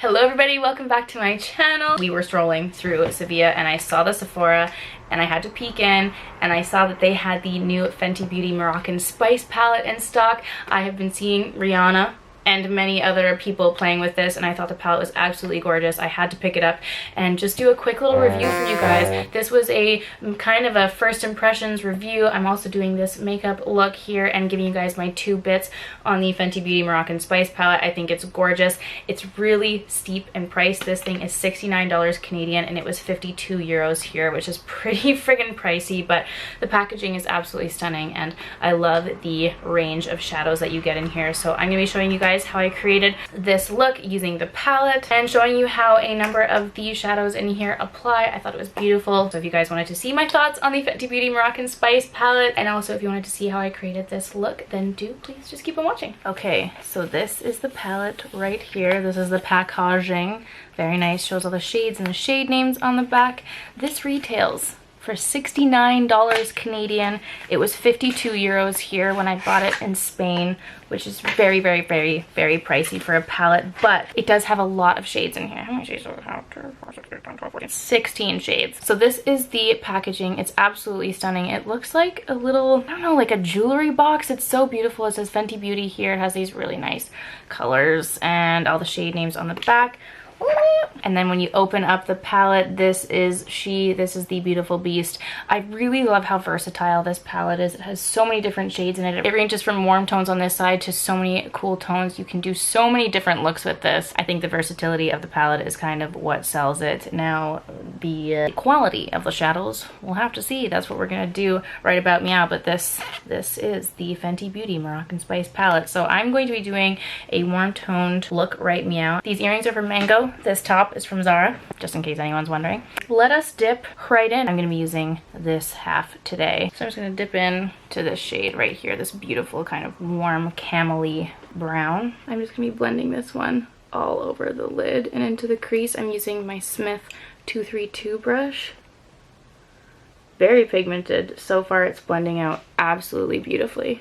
Hello everybody, welcome back to my channel. We were strolling through Sevilla and I saw the Sephora and I had to peek in and I saw that they had the new Fenty Beauty Moroccan Spice palette in stock. I have been seeing Rihanna and many other people playing with this and I thought the palette was absolutely gorgeous. I had to pick it up and just do a quick little review for you guys. This was a kind of a first impressions review. I'm also doing this makeup look here and giving you guys my 2 bits on the Fenty Beauty Moroccan Spice palette. I think it's gorgeous. It's really steep in price. This thing is $69 Canadian and it was 52 euros here, which is pretty friggin' pricey, but the packaging is absolutely stunning and I love the range of shadows that you get in here. So I'm gonna be showing you guys how I created this look using the palette and showing you how a number of these shadows in here apply. I thought it was beautiful. So if you guys wanted to see my thoughts on the Fenty Beauty Moroccan Spice palette, and also if you wanted to see how I created this look, then do please just keep on watching. Okay, so this is the palette right here. This is the packaging. Very nice, shows all the shades and the shade names on the back. This retails for $69 Canadian. It was 52 euros here when I bought it in Spain, which is very, very, very, very pricey for a palette, but it does have a lot of shades in here. How many shades do I have? 16 shades. So this is the packaging. It's absolutely stunning. It looks like a little, I don't know, like a jewelry box. It's so beautiful. It says Fenty Beauty here. It has these really nice colors and all the shade names on the back. And then when you open up the palette, this is the Beautiful Beast. I really love how versatile this palette is. It has so many different shades in it. It ranges from warm tones on this side to so many cool tones. You can do so many different looks with this. I think the versatility of the palette is kind of what sells it. Now, the quality of the shadows, we'll have to see. That's what we're gonna do right about meow, but this is the Fenty Beauty Moroccan Spice palette. So I'm going to be doing a warm toned look right meow. These earrings are from Mango. This top is from Zara, just in case anyone's wondering. Let us dip right in. I'm gonna be using this half today. So I'm just gonna dip in to this shade right here, this beautiful kind of warm camel-y brown. I'm just gonna be blending this one all over the lid and into the crease. I'm using my Smith 232 brush. Very pigmented. So far it's blending out absolutely beautifully.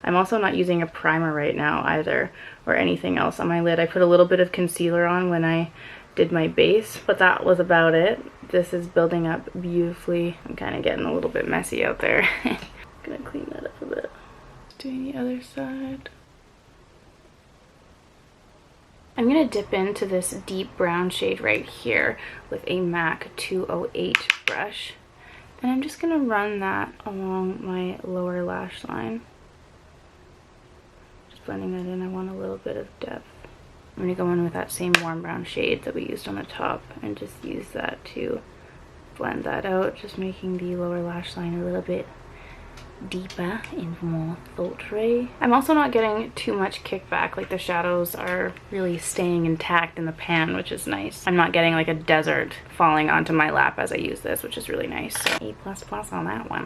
I'm also not using a primer right now either, or anything else on my lid. I put a little bit of concealer on when I did my base, but that was about it. This is building up beautifully. I'm kind of getting a little bit messy out there. I'm gonna clean that up a bit. Doing the other side. I'm gonna dip into this deep brown shade right here with a MAC 208 brush, and I'm just gonna run that along my lower lash line. Blending that in, I want a little bit of depth. I'm going to go in with that same warm brown shade that we used on the top and just use that to blend that out, just making the lower lash line a little bit deeper and more sultry. I'm also not getting too much kickback, like the shadows are really staying intact in the pan, which is nice. I'm not getting like a desert falling onto my lap as I use this, which is really nice. So A++ on that one.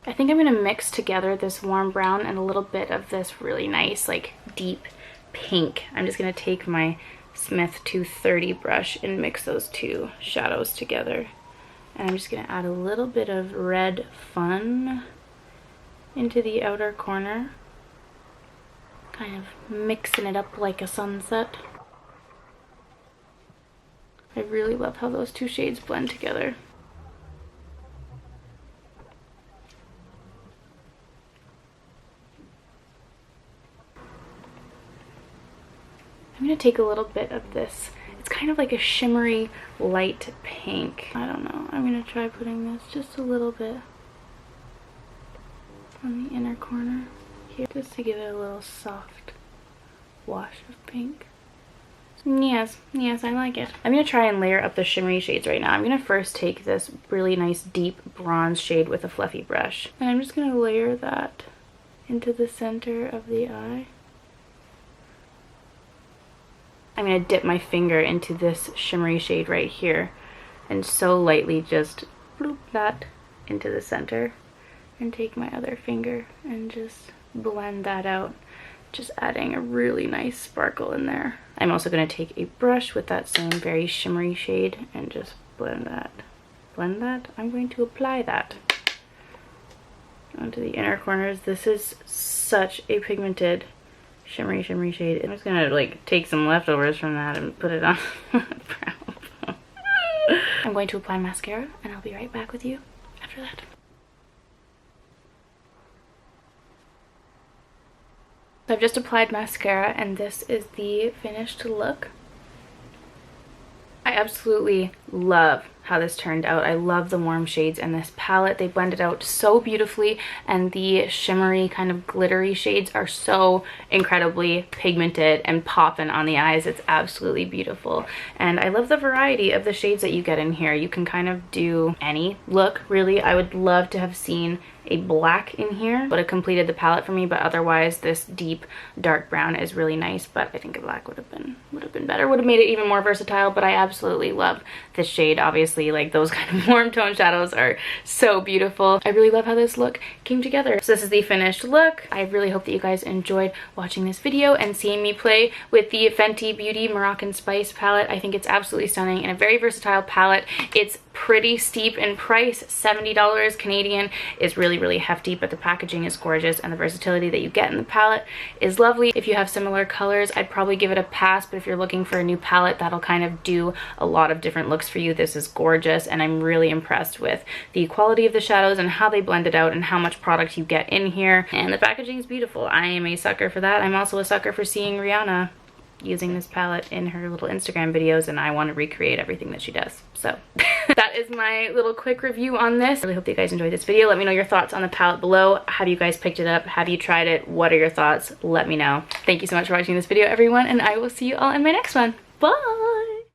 I think I'm going to mix together this warm brown and a little bit of this really nice, like, deep pink. I'm just going to take my Smith 230 brush and mix those two shadows together. And I'm just going to add a little bit of Red Fun into the outer corner. Kind of mixing it up like a sunset. I really love how those two shades blend together. I'm going to take a little bit of this. It's kind of like a shimmery light pink. I don't know. I'm going to try putting this just a little bit on the inner corner here, just to give it a little soft wash of pink. Yes, I like it. I'm going to try and layer up the shimmery shades right now. I'm going to first take this really nice deep bronze shade with a fluffy brush, and I'm just going to layer that into the center of the eye. I'm going to dip my finger into this shimmery shade right here and so lightly just bloop that into the center, and take my other finger and just blend that out, just adding a really nice sparkle in there. I'm also going to take a brush with that same very shimmery shade and just blend that. I'm going to apply that. onto the inner corners. This is such a pigmented shimmery shade. I'm just gonna like take some leftovers from that and put it on my brow. I'm going to apply mascara and I'll be right back with you after that. So I've just applied mascara and this is the finished look. I absolutely love how this turned out. I love the warm shades in this palette. They blended out so beautifully, and the shimmery kind of glittery shades are so incredibly pigmented and popping on the eyes. It's absolutely beautiful. And I love the variety of the shades that you get in here. You can kind of do any look, really. I would love to have seen a black in here, but it completed the palette for me. But otherwise, this deep dark brown is really nice. But I think a black would have been better. Would have made it even more versatile. But I absolutely love this shade. Obviously, like those kind of warm tone shadows are so beautiful. I really love how this look came together. So this is the finished look. I really hope that you guys enjoyed watching this video and seeing me play with the Fenty Beauty Moroccan Spice palette. I think it's absolutely stunning and a very versatile palette. It's pretty steep in price. $70 Canadian is really hefty, but the packaging is gorgeous and the versatility that you get in the palette is lovely. If you have similar colors, I'd probably give it a pass, but if you're looking for a new palette that'll kind of do a lot of different looks for you, this is gorgeous. And I'm really impressed with the quality of the shadows and how they blend it out and how much product you get in here. And the packaging is beautiful. I am a sucker for that. I'm also a sucker for seeing Rihanna using this palette in her little Instagram videos, and I want to recreate everything that she does. So that is my little quick review on this. I really hope that you guys enjoyed this video. Let me know your thoughts on the palette below. Have you guys picked it up? Have you tried it? What are your thoughts? Let me know. Thank you so much for watching this video, everyone, and I will see you all in my next one. Bye!